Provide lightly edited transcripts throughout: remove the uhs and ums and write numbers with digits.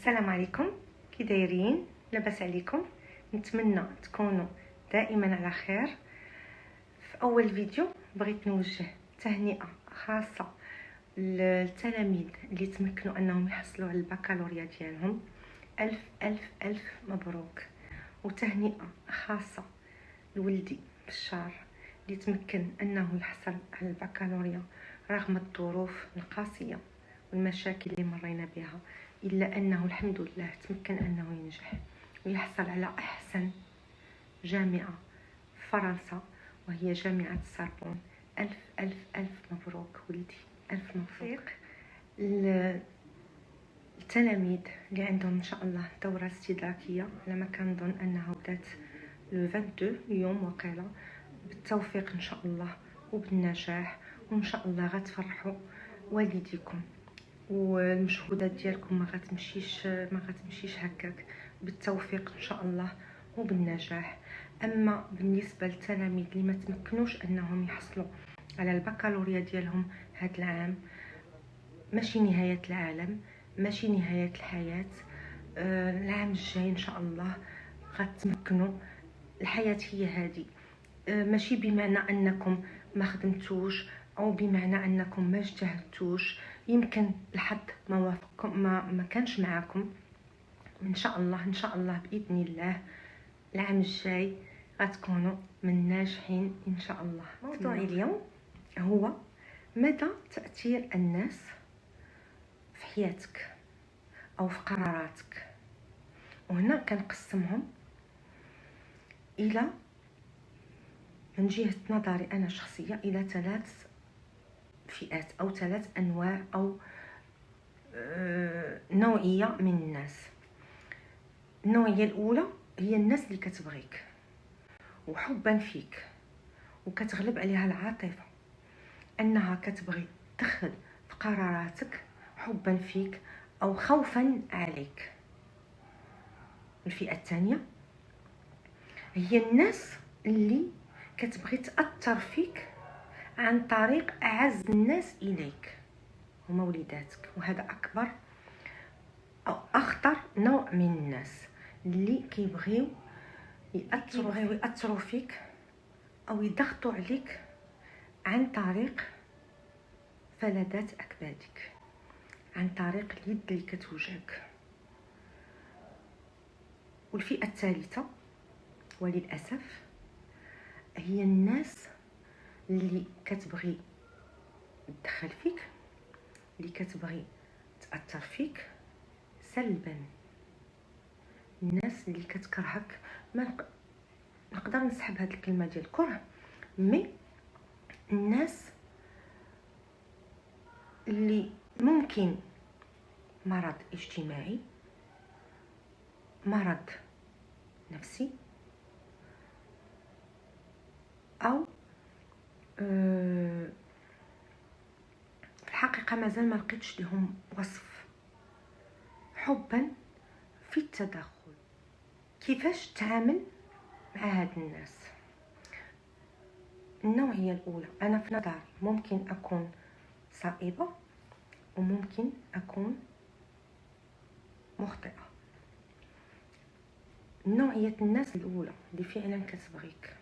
السلام عليكم، كي دايرين؟ لاباس عليكم؟ نتمنى تكونوا دائما على خير. في اول فيديو بغيت نوجه تهنئه خاصه للتلاميذ اللي تمكنوا انهم يحصلوا على البكالوريا ديالهم. الف الف الف مبروك. وتهنئه خاصه لولدي بشار اللي تمكن انه يحصل على البكالوريا رغم الظروف القاسيه والمشاكل اللي مرينا بها، إلا أنه الحمد لله تمكن أنه ينجح ويحصل على أحسن جامعة في فرنسا وهي جامعة السوربون. ألف ألف ألف مبروك ولدي، ألف مبروك. التلاميذ اللي عندهم إن شاء الله دورة استدراكية على ما كنظن أنها بدات لو 22 يوم وقيلة، بالتوفيق إن شاء الله وبالنجاح، وإن شاء الله غتفرحوا والديكم والمجهودات ديالكم ما غتمشيش هكاك. بالتوفيق ان شاء الله وبالنجاح. اما بالنسبه للتلاميذ اللي ما تمكنوش انهم يحصلوا على البكالوريا ديالهم هذا العام، ماشي نهايه العالم، ماشي نهايه الحياه. العام الجاي ان شاء الله غتمكنوا. الحياه هي هذه، ماشي بمعنى انكم ما خدمتوش او بمعنى انكم ما اجتهدتوش. يمكن الحظ ما وافقكم، ما كانش معاكم. ان شاء الله باذن الله العام الجاي غتكونوا من الناجحين ان شاء الله. موضوعي اليوم هو مدى تاثير الناس في حياتك او في قراراتك، وهنا كنقسمهم الى من جهه نظري انا شخصيه الى 3 فئات او 3 انواع او نوعيه من الناس. النوعيه الاولى هي الناس اللي كتبغيك وحبا فيك وكتغلب عليها العاطفه انها كتبغي تدخل في قراراتك حبا فيك او خوفا عليك. الفئه الثانيه هي الناس اللي كتبغي تاثر فيك عن طريق اعز الناس اليك هما وليداتك، وهذا اكبر او اخطر نوع من الناس اللي كيبغيو ياثروا فيك او يضغطوا عليك عن طريق فلذات اكبادك، عن طريق اليد اللي كتوجعك. والفئه الثالثه وللاسف هي الناس اللي كتبغي تدخل فيك، اللي كتبغي تاثر فيك سلبا. الناس اللي كتكرهك، ما نقدر نسحب هذه الكلمه ديال الكره، مي الناس اللي ممكن مرض اجتماعي، مرض نفسي، او في الحقيقه مازال ما لقيتش لهم وصف. حبا في التدخل. كيفاش تعامل مع هاد الناس؟ النوعيه الاولى انا في نظري ممكن اكون صائبه وممكن اكون مخطئه. نوعيه الناس الاولى اللي فعلا كتبغيك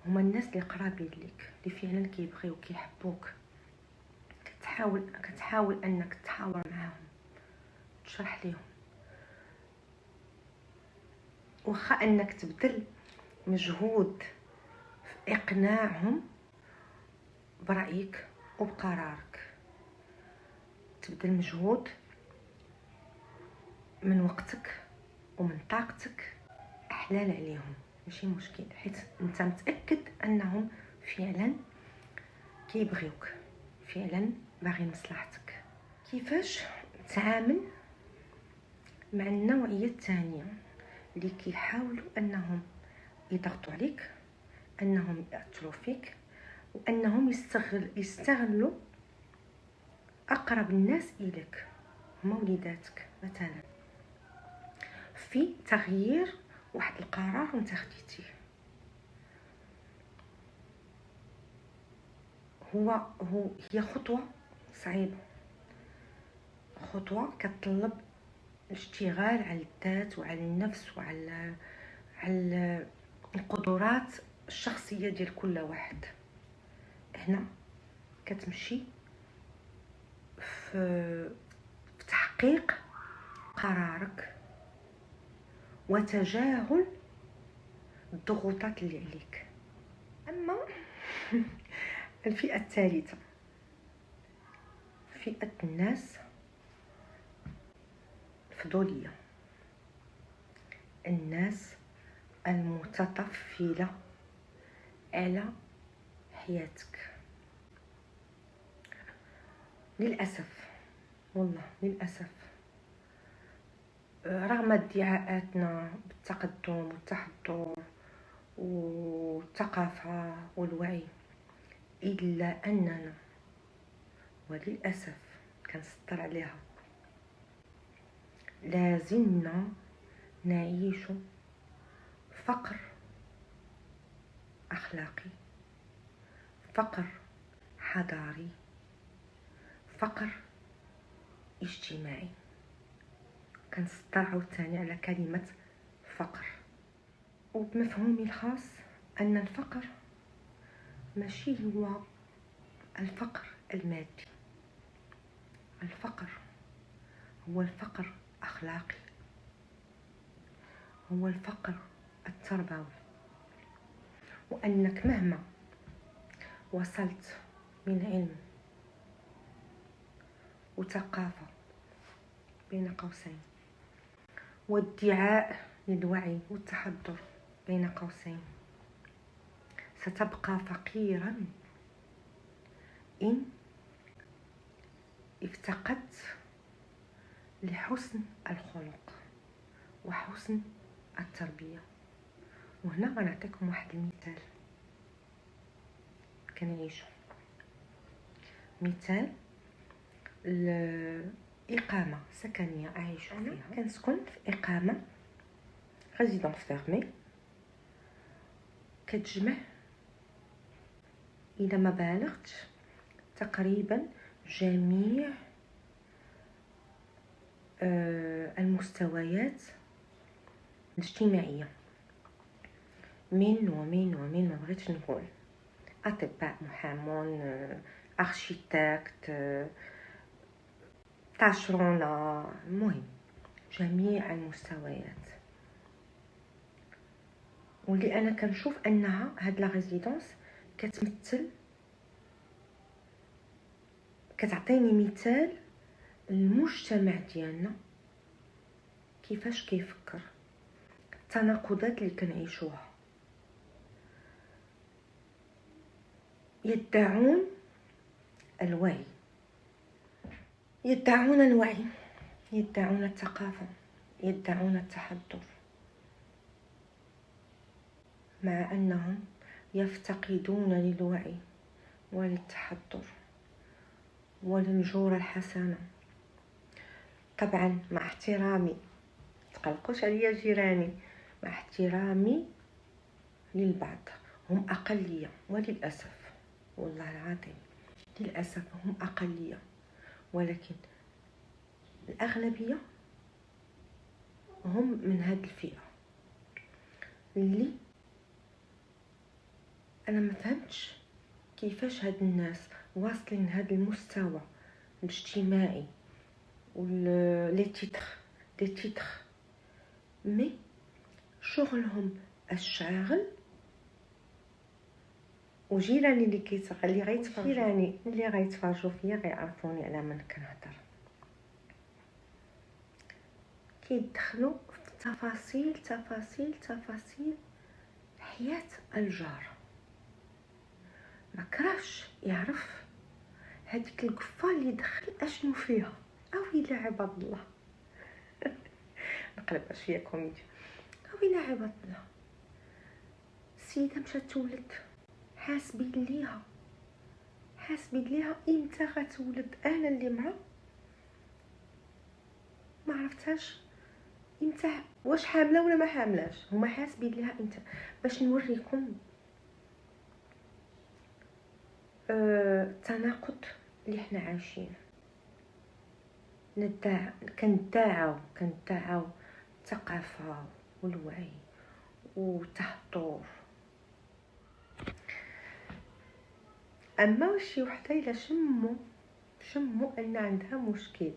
هما الناس اللي قرابين ليك، اللي فعلا كيبغيوك كيحبوك. كتحاول انك تحاور معاهم، تشرح لهم، واخا انك تبذل مجهود في اقناعهم برايك وبقرارك، تبذل مجهود من وقتك ومن طاقتك، احلال عليهم ماشي مشكل، حيت انت متاكد انهم فعلا كيبغيوك، فعلا باغي مصلحتك. كيفاش تعامل مع النوعيه الثانيه اللي كيحاولوا انهم يضغطوا عليك، انهم ياثروا فيك، وانهم يستغلوا اقرب الناس اليك هما وليداتك مثلا في تغيير واحد القرار وانت خديتيه. هي خطوه صعيبه، خطوه كتطلب الاشتغال على الذات وعلى النفس وعلى القدرات الشخصيه ديال كل واحد. هنا كتمشي في تحقيق قرارك وتجاهل الضغوطات اللي عليك. اما الفئه الثالثه، فئه الناس الفضوليه، الناس المتطفله على حياتك. للاسف والله للاسف، رغم ادعاءاتنا بالتقدم والتحضر والثقافه والوعي، الا اننا وللاسف كنسطر عليها لازلنا نعيش فقر اخلاقي، فقر حضاري، فقر اجتماعي. كنسطر عاوتاني على كلمة فقر، وبمفهومي الخاص أن الفقر ماشي هو الفقر المادي، الفقر هو الفقر أخلاقي، هو الفقر التربوي. وأنك مهما وصلت من علم وثقافة بين قوسين وادعاء للوعي والتحضر بين قوسين، ستبقى فقيرا إن افتقدت لحسن الخلق وحسن التربية. وهنا غنعطيكم واحد المثال كنعيشو، مثال الإقامة سكنية أعيش فيها. كنسكن في إقامة ريزيدونس فيرمي كتجمع إذا ما بالغتش تقريبا جميع المستويات الاجتماعية، من ومن ما بغيتش نقول، أطباء، محامون، أرشيتكت، تاشرونة، المهم جميع المستويات. واللي انا كنشوف انها هاد لا ريزيدونس كتعطيني مثال المجتمع ديالنا كيفاش كيفكر، التناقضات اللي كنعيشوها. يدعون الوعي، يدعون الوعي، يدعون الثقافة، يدعون التحضر، مع أنهم يفتقدون للوعي وللتحضر وللجورة الحسنة. طبعا مع احترامي، تقلقوش عليا جيراني، مع احترامي للبعض، هم أقلية وللأسف، والله العظيم للأسف هم أقلية، ولكن الأغلبية هم من هذه الفئة اللي أنا ما فهمتش كيفاش هاد الناس واصلين هذا المستوى الاجتماعي لي تيتر مي شغلهم الشاغل. وجيراني اللي غيتفرجوا فيا غيعرفوني على من كنهضر، كيدخلوا في تفاصيل حياة الجار. ما كرهش يعرف هذيك القفه اللي دخل اشنو فيها. اويلا عباد الله نقلب شويه كوميديا. اويلا عباد الله، السيده مشات تولد، حاسبين ليها امتى غتولد. انا اللي ما عرفتهاش امتى، واش حامله ولا ما حاملاش، هما حاسبين ليها امتى. باش نوريكم التناقض اللي احنا عايشين. كندعاو الثقافة والوعي والتحضر. اما شي وحده الا شموا ان عندها مشكل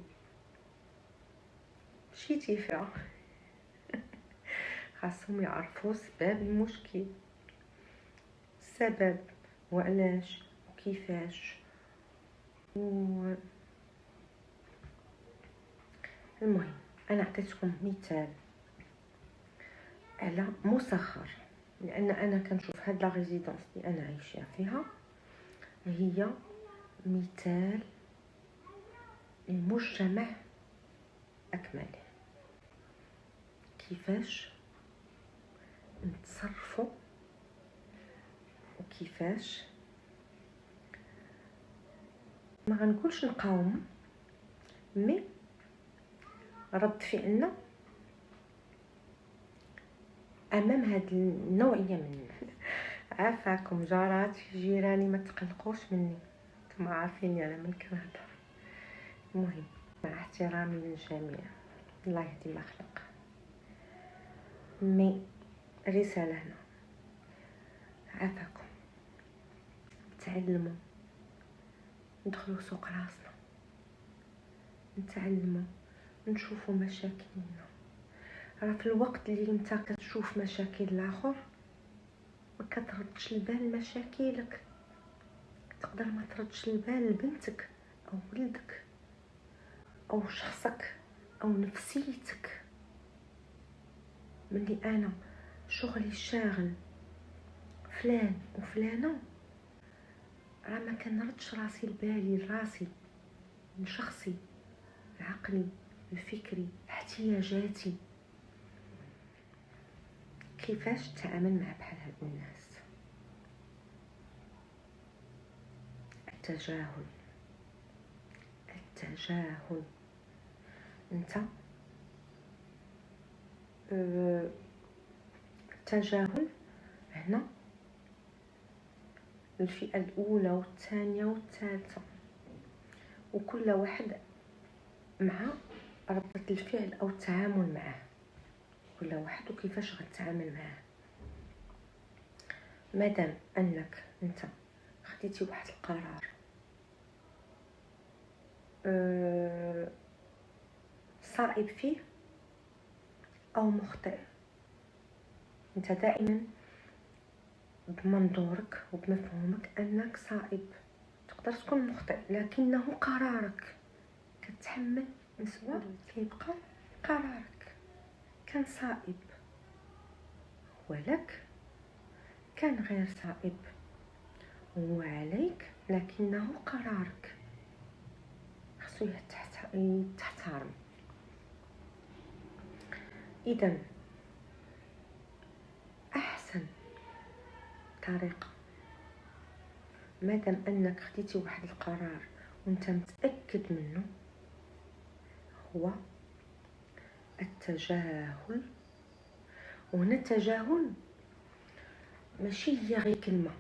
مشيتي فيها خاصهم يعرفوا سبب المشكل، السبب وعلاش وكيفاش. المهم انا عطيتكم مثال على مسخر، لان انا كنشوف هاد لا ريزيدونس اللي انا عايشه فيها هي مثال للمجتمع اكمله، كيفاش نتصرفوا وكيفاش ما غنقولش نقاوم، مي رد فعلنا امام هاد النوعيه من الناس. عافاكم جاراتي جيراني، ما تقلقوش مني، نتوما عارفيني انا من كنهضر. المهم مع احترامي للجميع، الله يهدي ما خلق، مي رساله هنا، عافاكم تعلموا ندخلوا سوق راسنا، نتعلموا نشوفوا مشاكلنا. راه في الوقت اللي انت كتشوف مشاكل الاخر ما كتردش البال مشاكلك، تقدر ما تردش البال لبنتك او ولدك او شخصك او نفسيتك. ملي انا شغلي شاغل فلان وفلانه، راه ما كنردش راسي لبالي لراسي، لشخصي، لعقلي، لفكري، احتياجاتي. كيفاش تتعامل مع بحال هاد الناس؟ التجاهل. انت التجاهل هنا الفئة الأولى والثانية والثالثة، وكل واحد مع ردة الفعل أو التعامل معه، كل واحد وكيفاش غتعامل معه. مادام أنك أنت خديتي واحد القرار صائب فيه أو مخطئ، أنت دائما بمنظورك وبمفهومك أنك صائب، تقدر تكون مخطئ لكنه قرارك، كتحمل مسؤولية، كيبقى قرارك. كان صائب ولك، كان غير صائب هو عليك لكنه قرارك، خصو يتحترم. إذن أحسن طريقة مادام أنك خديتي واحد القرار وانت متأكد منه هو التجاهل. وهنا التجاهل ماشي هي غير كلمة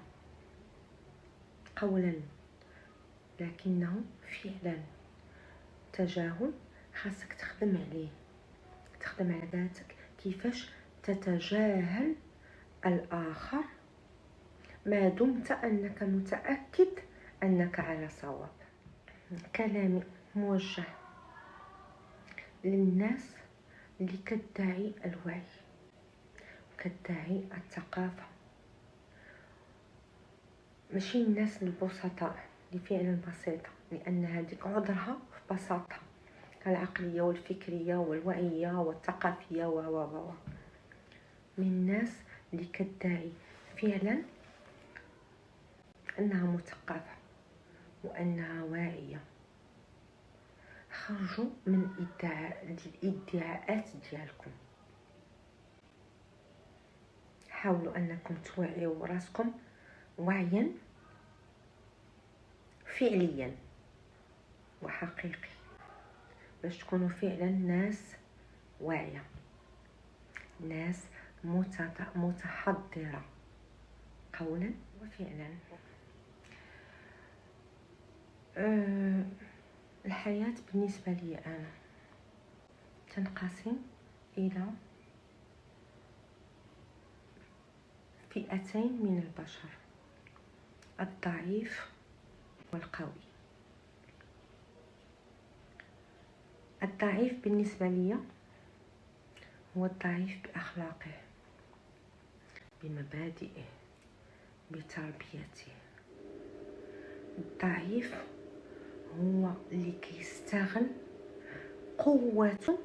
قولا، لكنه فعلا. تجاهل خاصك تخدم عليه، تخدم على ذاتك، كيفاش تتجاهل الآخر ما دمت أنك متأكد أنك على صواب. كلامي موجه للناس اللي كتدعي الوعي وكتدعي الثقافة، ماشي الناس البسطاء اللي فعلا بسيطة، لأن هذيك عذرها في بساطة العقلية والفكرية والوعية والثقافية من الناس اللي كتدعي فعلا أنها مثقفة وأنها واعية. خرجوا من الادعاءات ديالكم، حاولوا أنكم توعيوا راسكم وعيا فعليا وحقيقي، باش تكونوا فعلا ناس واعية، ناس متحضرة قولا وفعلا. الحياة بالنسبة لي أنا تنقسم إلى فئتين من البشر: الضعيف والقوي. الضعيف بالنسبة لي هو الضعيف بأخلاقه، بمبادئه، بتربيته. الضعيف هو اللي كيستغل قوته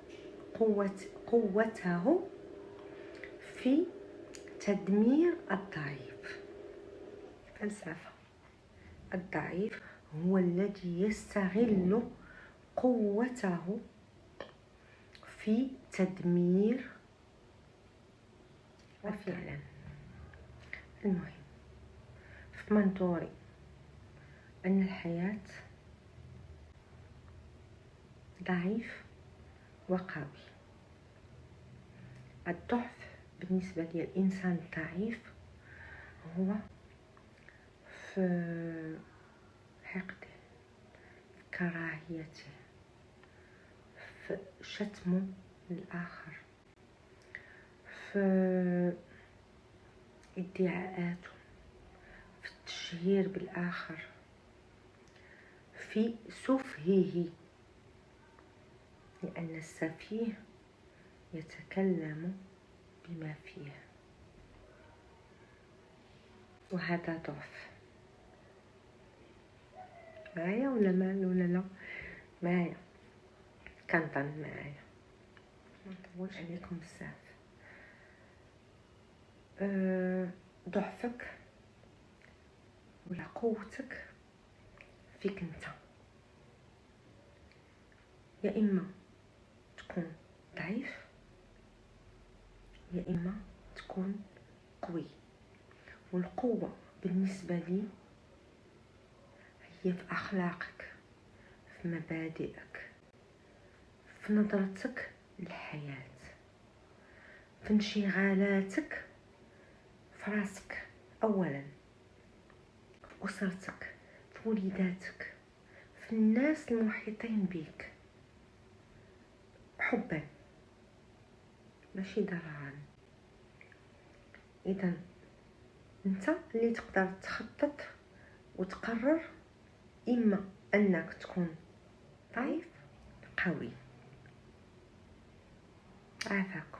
في تدمير الضعيف. فلسفة: الضعيف هو الذي يستغل قوته في تدمير وفعلا. المهم في منظوري أن الحياة ضعيف وقوي. الضعف بالنسبة لي الإنسان الضعيف هو في حقده، في كراهيته، في شتمه للآخر، في ادعاءاته، في التشهير بالآخر، في سفهه، لأن السفيه يتكلم بما فيه، وهذا ضعف. معايا ولا لا؟ معايا، كنظن معايا، ما نطولش عليكم بزاف. ضعفك ولا قوتك فيك انت. يا اما تكون ضعيف يا اما تكون قوي. والقوة بالنسبة لي هي في أخلاقك، في مبادئك، في نظرتك للحياة، في انشغالاتك في راسك أولا، في أسرتك، في وليداتك، في الناس المحيطين بك، حبا ماشي ضررا. إذا انت اللي تقدر تخطط وتقرر إما أنك تكون ضعيف قوي. عافاكم.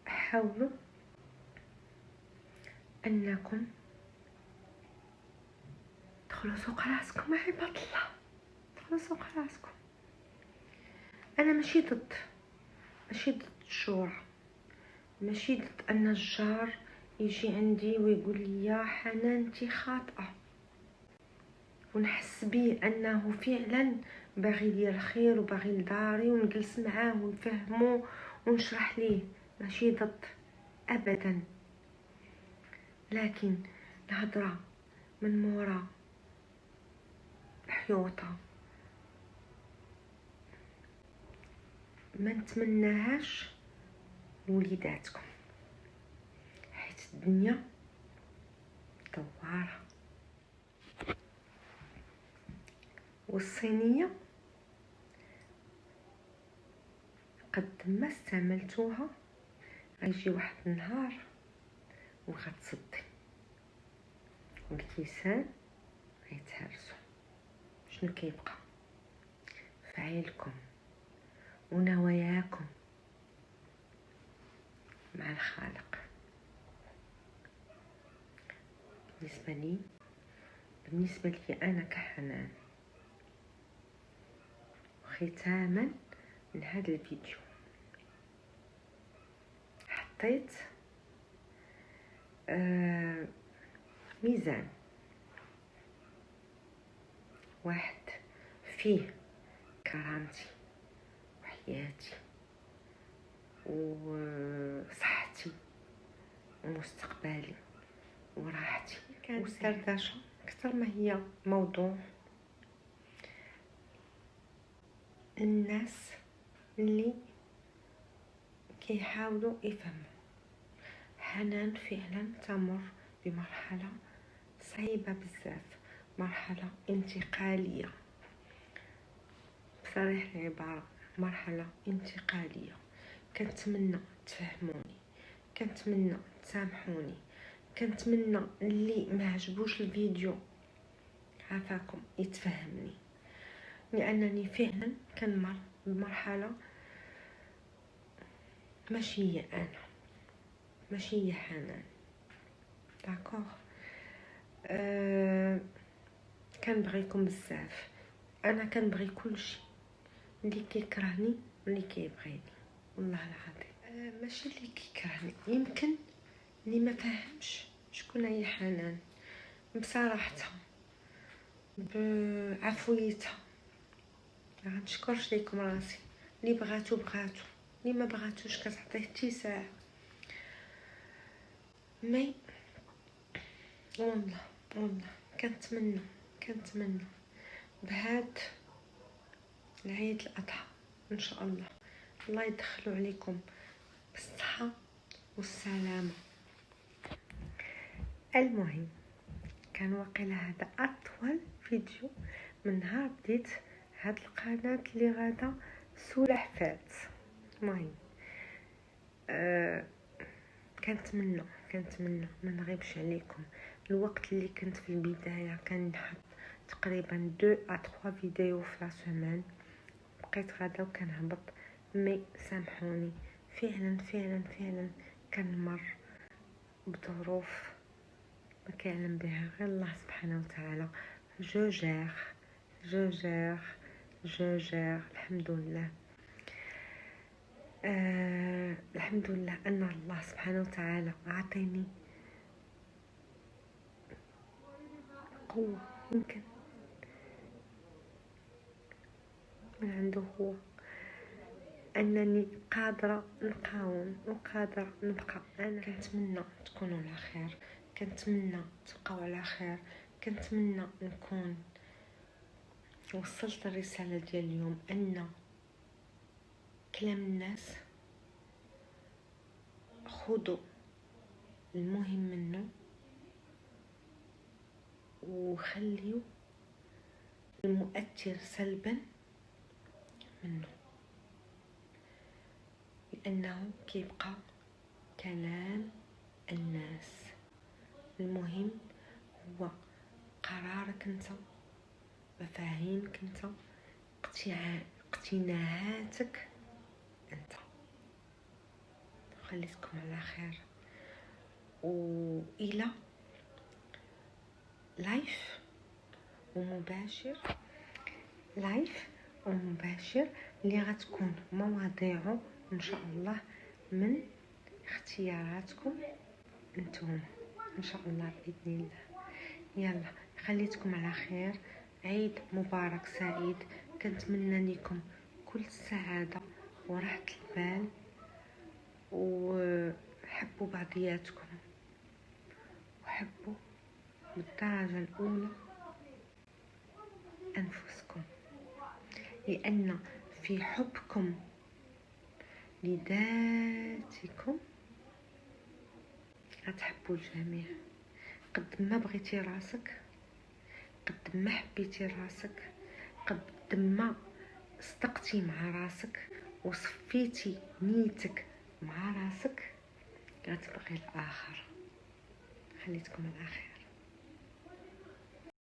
حاولوا أنكم تدخلوا سوق راسكم عباد الله، تدخلوا سوق راسكم. أنا ماشي ضد الشورى، ماشي ضد أن الجار يجي عندي ويقول لي يا حنان انتي خاطئة، ونحس بيه أنه فعلا باغي يدير الخير وباغي لداري، ونجلس معاه ونفهمه ونشرح ليه. ماشي ضد أبدا، لكن الهضرة من مورا الحيوطة ما نتمناهاش لوليداتكم، حيت الدنيا دوارة. والصينية قد ما استعملتوها غيجي واحد النهار وغتصدي، والكيسان غيتهرسو. شنو كيبقى؟ فعيلكم ونواياكم مع الخالق. بالنسبة لي أنا كحنان، ختاما من هذا الفيديو حطيت ميزان واحد فيه كرامتي وحياتي وصحتي ومستقبلي وراحتي. كانت دردشة أكثر ما هي موضوع الناس اللي كيحاولوا يفهموا. حنان فعلا تمر بمرحلة صعيبة بزاف، مرحلة انتقالية، بصريح العبارة مرحلة انتقالية. كنتمنى تفهموني، كنتمنى تسامحوني، كنتمنى اللي ما عجبوش الفيديو عافاكم يتفهمني، لانني فعلا كنمر بمرحله ماشي هي انا، ماشي هي حنان. داكوغ. كنبغيكم بزاف، انا كنبغي كلشي، اللي كيكرهني واللي كيبغيني والله العظيم. ماشي اللي كيكرهني، يمكن اللي ما فهمش شكون هي حنان بصراحتها بعفويتها. ما غنشكرش ليكم راسي، اللي بغاتو بغاتو، اللي ما بغاتوش كتعطيه اتساع. مي والله كنتمنى بهاد العيد الاضحى ان شاء الله يدخلوا عليكم بالصحه والسلامه. المهم كان واقيلا هذا اطول فيديو من نهار بديت هاد القناه اللي غادا سلحفات. المهم كنتمنى ما نغيبش عليكم. الوقت اللي كنت في البدايه كان نحط تقريبا 2 à 3 فيديو في لا سيمين، بقيت غادا وكنهبط. مي سامحوني، فعلا كنمر بظروف ما كيعلم بها غير الله سبحانه وتعالى. جو جير الحمد لله. الحمد لله ان الله سبحانه وتعالى عطيني قوة يمكن من عنده هو، انني قادرة نقاوم وقادرة نبقى. انا كنتمنى تكونوا على خير، كنتمنى تبقاو على خير، كنتمنى نكون وصلت الرسالة ديال اليوم ان كلام الناس خذوا المهم منه وخليوا المؤثر سلبا منه، لأنه كيبقى كلام الناس. المهم هو قرارك انت، مفاهيمك انت، اقتناعاتك انت. خليتكم على خير، والى لايف ومباشر اللي غتكون مواضيعه ان شاء الله من اختياراتكم انتم ان شاء الله باذن الله. يلا خليتكم على خير، عيد مبارك سعيد. كنتمنى لكم كل السعاده وراحه البال، وحبوا بعضياتكم، وحبوا بالدرجه الاولى انفسكم، لان في حبكم لذاتكم غتحبوا الجميع. قد ما بغيتي راسك، قد ما حبيتي راسك، قد ما صدقتي مع راسك وصفيتي نيتك مع راسك، غتبغي الاخر. خليتكم على خير.